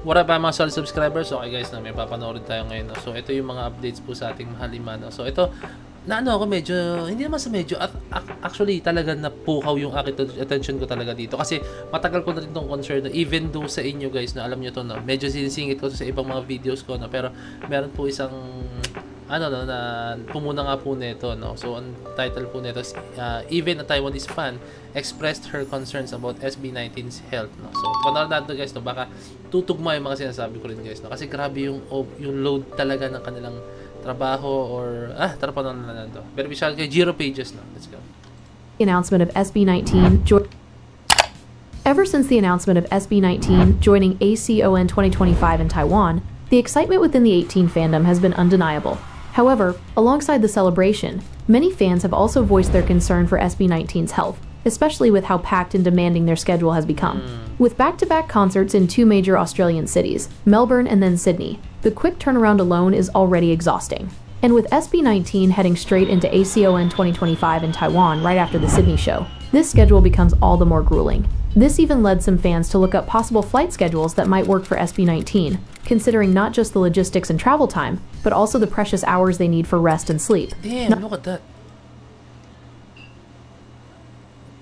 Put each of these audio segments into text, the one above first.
What up mga solid subscribers? Okay guys, may papanoorin tayo ngayon. No? So ito yung mga updates po sa ating mahal no? So ito, ako medyo, hindi naman sa medyo, actually talaga napukaw yung attention ko talaga dito. Kasi matagal ko na rin itong concern, no? Even though sa inyo guys, na alam nyo to, no? Medyo sinisingit ko sa ibang mga videos ko, no? Pero meron po isang, na pumuna nga po nito, no? So ang title po nito is, even a Taiwanese fan expressed her concerns about SB19's health, no? So panoorin natin guys, no? Baka tutugma yung mga sinasabi ko rin guys, no? Kasi grabe yung load talaga ng kanilang trabaho or tara pa na to. Pero bisyal kay Giro Pages na. Let's go. Announcement of SB19 Ever since the announcement of SB19 joining ACON 2025 in Taiwan, the excitement within the 18 fandom has been undeniable. However, alongside the celebration, many fans have also voiced their concern for SB19's health, especially with how packed and demanding their schedule has become. With back-to-back concerts in two major Australian cities, Melbourne and then Sydney, the quick turnaround alone is already exhausting. And with SB19 heading straight into ACON 2025 in Taiwan right after the Sydney show, this schedule becomes all the more grueling. This even led some fans to look up possible flight schedules that might work for SB19, considering not just the logistics and travel time, but also the precious hours they need for rest and sleep. Damn, look at that.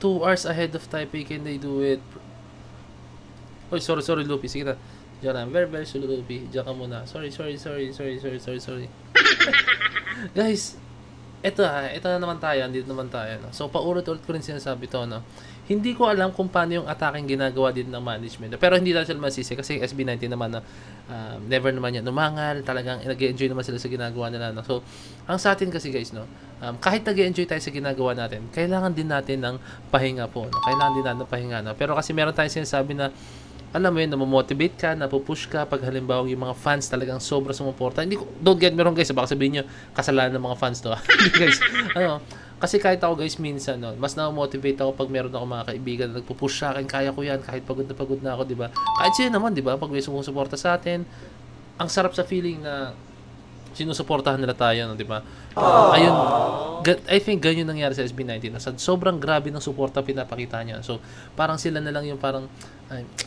2 hours ahead of Taipei, can they do it? Oh, sorry, Luffy. Sige na. Diyan na. Very slow, Luffy. Diyan ka muna. Sorry. Guys, ito na naman tayo. Andito naman tayo. No? So, paulit-ulit ko rin sinasabi to, no? Hindi ko alam kung paano yung attacking ginagawa din ng management. Pero hindi na sila masisi kasi SB19 naman na never naman yan numangal. Talagang nag-enjoy naman sila sa ginagawa nila. No? So, ang sa atin kasi guys, no, kahit nag-enjoy tayo sa ginagawa natin, kailangan din natin ng pahinga po. No? Kailangan din natin ng pahinga. No? Pero kasi meron tayong sinasabi na, alam mo yun, namomotivate ka, napupush ka pag halimbawa yung mga fans talagang sobra sumuporta. Hindi ko, don't get me wrong guys, baka sabihin nyo, kasalanan ng mga fans to. Guys, kasi kahit ako guys minsan, no, mas na-motivate ako pag meron ako mga kaibigan na nagpupush sa akin, kaya ko yan, kahit pagod na ako, di ba? Kahit sila naman, di ba? Pag may sumusuporta sa atin, ang sarap sa feeling na sinusuportahan nila tayo, no, di ba? Ayun, I think ganyan nangyari sa SB19. Sobrang grabe ng suporta pinapakita niya. So, parang sila na lang yung parang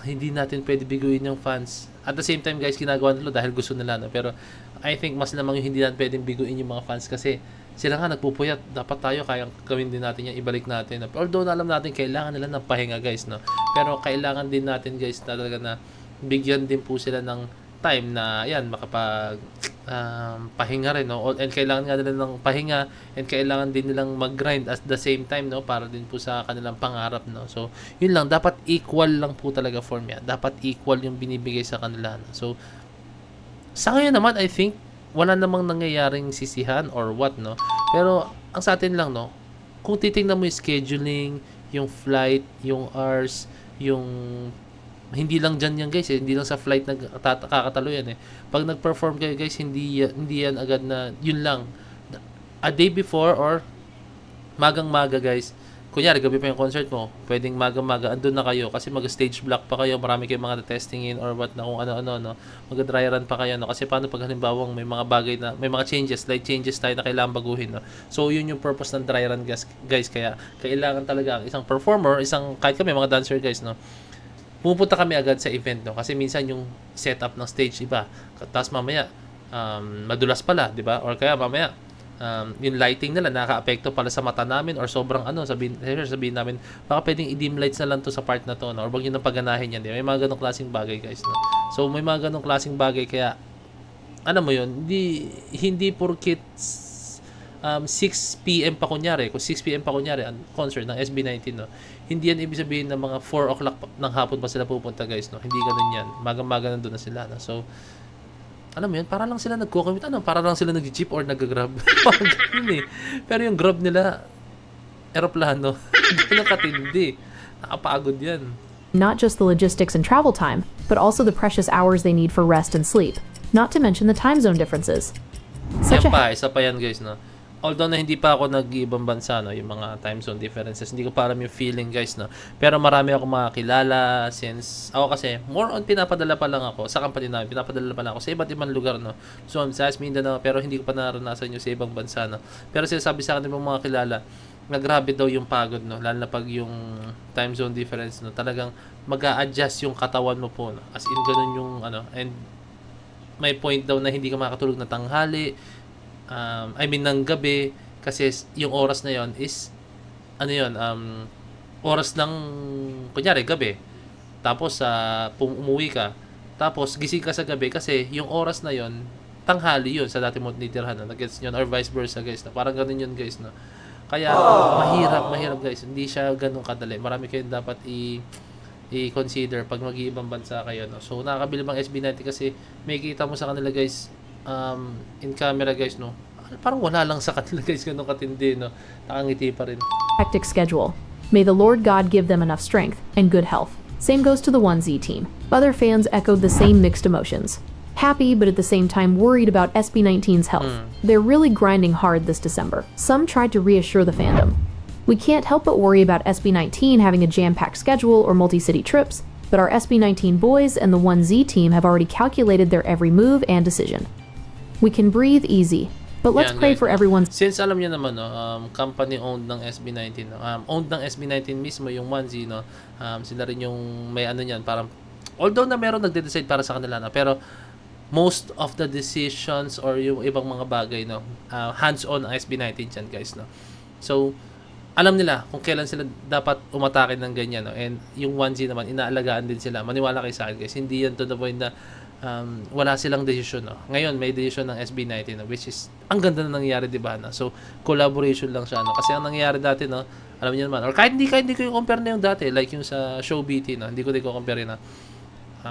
hindi natin pwede biguin yung fans. At the same time, guys, ginagawa nila dahil gusto nila, no? Pero I think mas lamang yung hindi natin pwedeng biguin yung mga fans kasi sila nga nagpupuyat. Dapat tayo kayang gawin din natin yan, ibalik natin. Although na alam natin kailangan nila ng pahinga, guys, no? Pero kailangan din natin, guys, talaga na bigyan din po sila ng time na yan makapag pahinga rin, no? And kailangan nga nila ng pahinga and kailangan din nilang mag-grind at the same time, no, para din po sa kanilang pangarap, no? So yun lang, dapat equal lang po talaga for me. Dapat equal yung binibigay sa kanila, no? So sa ngayon naman, I think wala namang nangyayaring sisihan or what, no? Pero ang sa atin lang, no, kung titingnan mo yung scheduling, yung flight, yung hours, yung hindi lang dyan yan guys, hindi lang sa flight kakatalo yan eh. Pag nag-perform kayo guys, hindi yan agad na yun lang. A day before or magang-maga guys, kunyari gabi pa yung concert mo, pwedeng magang-maga andun na kayo kasi mag-stage block pa kayo, marami kayong mga testingin or what na kung ano-ano, no? Mag-dry run pa kayo, no? Kasi paano pag halimbawang may mga bagay na, may mga changes, slight changes tayo na kailangan baguhin, no? So yun yung purpose ng dry run guys, kaya kailangan talaga ang isang performer, kahit kami mga dancer guys, no, pumupunta kami agad sa event, no? Kasi minsan yung setup ng stage iba, tapos mamaya madulas pala, di ba? Or kaya mamaya yung lighting nila nakaka-apekto pala sa mata namin or sobrang sabihin namin baka pwedeng i-dim lights na lang to sa part na to, no? Or wag yun ang paganahin yan, di ba? May mga ganong klaseng bagay guys, no? So may mga ganong klaseng bagay kaya ano mo yun, hindi porkit 6 PM pa kunyari, kung 6 PM pa kunyari ang concert ng SB19, no, hindi yan ibig sabihin na mga 4 o'clock ng hapon pa sila pupunta guys, no? Hindi ganun yan, magang-maga nandun na sila, no? So alam mo yun, para lang sila nagko-commute, para lang sila nag-jeep or nag-grab. Ganun eh. Pero yung grab nila eroplano, ganun katindi, nakapagod yan. Not just the logistics and travel time, but also the precious hours they need for rest and sleep, not to mention the time zone differences. Isa pa yan guys, no? Although na hindi pa ako nag-ibang bansa, no, yung mga time zone differences, hindi ko pa alam yung feeling guys, no. Pero marami akong mga kilala since ako kasi more on pinapadala pa lang ako sa company namin, pinapadala pa lang ako sa iba't ibang lugar, no. So sa Mindanao, pero hindi ko pa naranasan yung sa ibang bansa, no. Pero sinasabi sa akin ng mga kilala na grabe daw yung pagod, no? Lalo na pag yung time zone difference, no? Talagang mag-a-adjust yung katawan mo po, no? As in, ganun yung, ano, and may point daw na hindi ka makatulog na tanghali, I mean, ng gabi, kasi yung oras na yon is, ano yun, oras ng, kunyari, gabi. Tapos, umuwi ka. Tapos, gising ka sa gabi kasi yung oras na yon tanghali yun sa dati mo nitirhan, no? Nag-gets yun, or vice versa, guys, no? Parang ganun yun, guys, no? Kaya, mahirap, guys. Hindi siya ganun kadali. Marami kayong dapat i-consider pag mag-iibang bansa kayo, no? So, nakakabili bang SB90 kasi may kita mo sa kanila, guys, in camera, guys, no? Parang wala lang sa kanila, guys, ganun katindi, no? Nakangiti pa rin. Hectic schedule. May the Lord God give them enough strength and good health. Same goes to the 1Z team. Other fans echoed the same mixed emotions. Happy, but at the same time worried about SB19's health. They're really grinding hard this December. Some tried to reassure the fandom. We can't help but worry about SB19 having a jam-packed schedule or multi-city trips, but our SB19 boys and the 1Z team have already calculated their every move and decision. We can breathe easy, but let's pray for everyone's... Since alam niyo naman, no, company-owned ng SB19, no, owned ng SB19 mismo, yung 1Z, no, sila rin yung may ano niyan, parang, although na meron nagde-decide para sa kanila, no, pero most of the decisions or yung ibang mga bagay, no, hands-on ang SB19 dyan, guys, no. So, alam nila kung kailan sila dapat umatake ng ganyan, no. And yung 1Z naman, inaalagaan din sila. Maniwala kayo sa akin, guys. Hindi yan to the point na wala silang desisyon, no. Ngayon, may desisyon ng SB19, no, which is, ang ganda na nangyari, diba, no? So, collaboration lang siya, no. Kasi ang nangyari dati, no, alam niyo naman, or kahit hindi ko yung compare na yung dati, like yung sa Show BT, no, hindi ko compare na,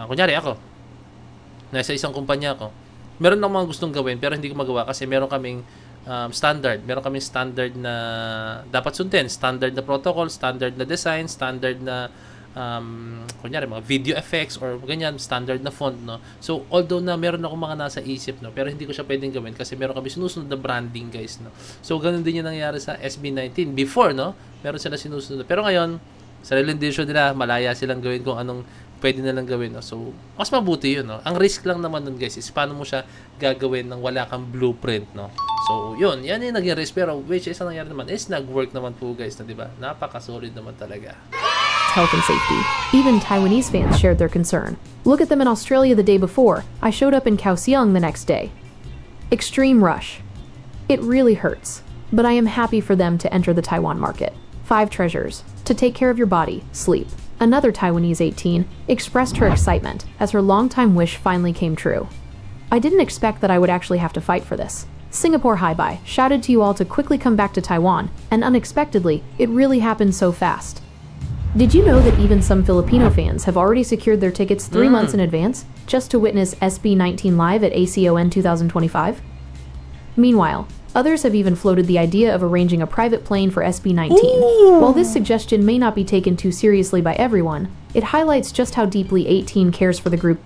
kunyari ako, nasa isang kumpanya ko, meron akong mga gustong gawin pero hindi ko magawa kasi meron kaming standard na dapat sundin, standard na protocol, standard na design, standard na kunyari mga video effects or ganyan, standard na font, no. So although na meron akong mga nasa isip, no, pero hindi ko siya pwedeng gawin kasi meron kami sinusunod na branding, guys, no. So ganun din yung nangyari sa SB19 before, no, meron sila sinusunod, pero ngayon sa decision nila, malaya silang gawin kung anong pwede na lang gawin, no? So, mas mabuti yun, no? Ang risk lang naman nun, guys, is paano mo siya gagawin nang wala kang blueprint, no? So, yan yung naging risk, pero which is ang nangyari naman is nag-work naman po, guys, na, diba? Napaka-solid naman talaga. Health and safety. Even Taiwanese fans shared their concern. Look at them in Australia the day before. I showed up in Kaohsiung the next day. Extreme rush. It really hurts, but I am happy for them to enter the Taiwan market. 5 treasures. To take care of your body, sleep. Another Taiwanese 18 expressed her excitement as her longtime wish finally came true. I didn't expect that I would actually have to fight for this. Singapore Hi-Bye shouted to you all to quickly come back to Taiwan, and unexpectedly, it really happened so fast. Did you know that even some Filipino fans have already secured their tickets 3 months in advance just to witness SB19 live at ACON 2025? Meanwhile, others have even floated the idea of arranging a private plane for SB19. While this suggestion may not be taken too seriously by everyone, it highlights just how deeply 18 cares for the group.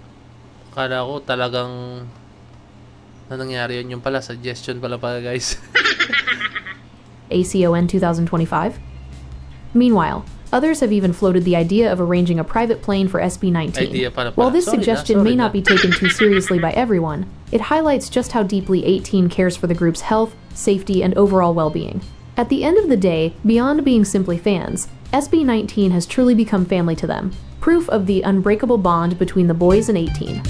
Kala ko talagang na nangyari yun, yung pala, suggestion pala, guys. ACON 2025? Meanwhile, others have even floated the idea of arranging a private plane for SB19. While this suggestion may not be taken too seriously by everyone, it highlights just how deeply 18 cares for the group's health, safety, and overall well-being. At the end of the day, beyond being simply fans, SB19 has truly become family to them, proof of the unbreakable bond between the boys and 18.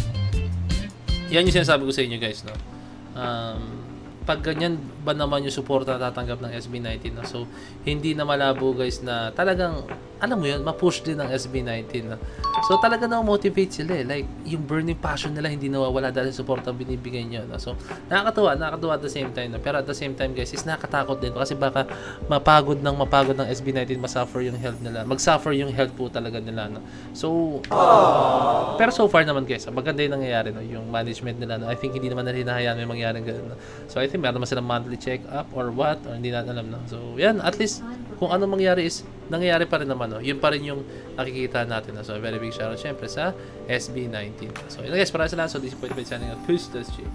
Yan yung sinasabi ko sa inyo, guys, no? Pag ganyan ba naman yung suporta na tatanggap ng SB19, no? So, hindi na malabo, guys, na talagang, alam mo yun, ma-push din ng SB19, no? So, talaga na-motivate sila, eh. Like, yung burning passion nila hindi nawawala dahil sa suporta binibigay nyo, no? So, nakakatuwa at the same time, no? Pero at the same time, guys, is nakakatakot din, kasi baka mapagod ng SB19, masuffer yung health nila. Mag-suffer yung health po talaga nila, no? So, pero so far naman, guys, maganda yung nangyayari, no? Yung management nila, no? I think hindi naman na hinahayaan may mangyaring ganun, no? So, I think meron naman silang monthly check-up or what, or hindi natin alam, no? So, yan, at least, kung ano mangyari is, nangyayari pa rin naman, no? Yun pa rin yung nakikita natin, no? So, very big shoutout, syempre, sa SB19. So, yun, guys, para sa lahat. So, this is Point Point signing out. Peace, that's G.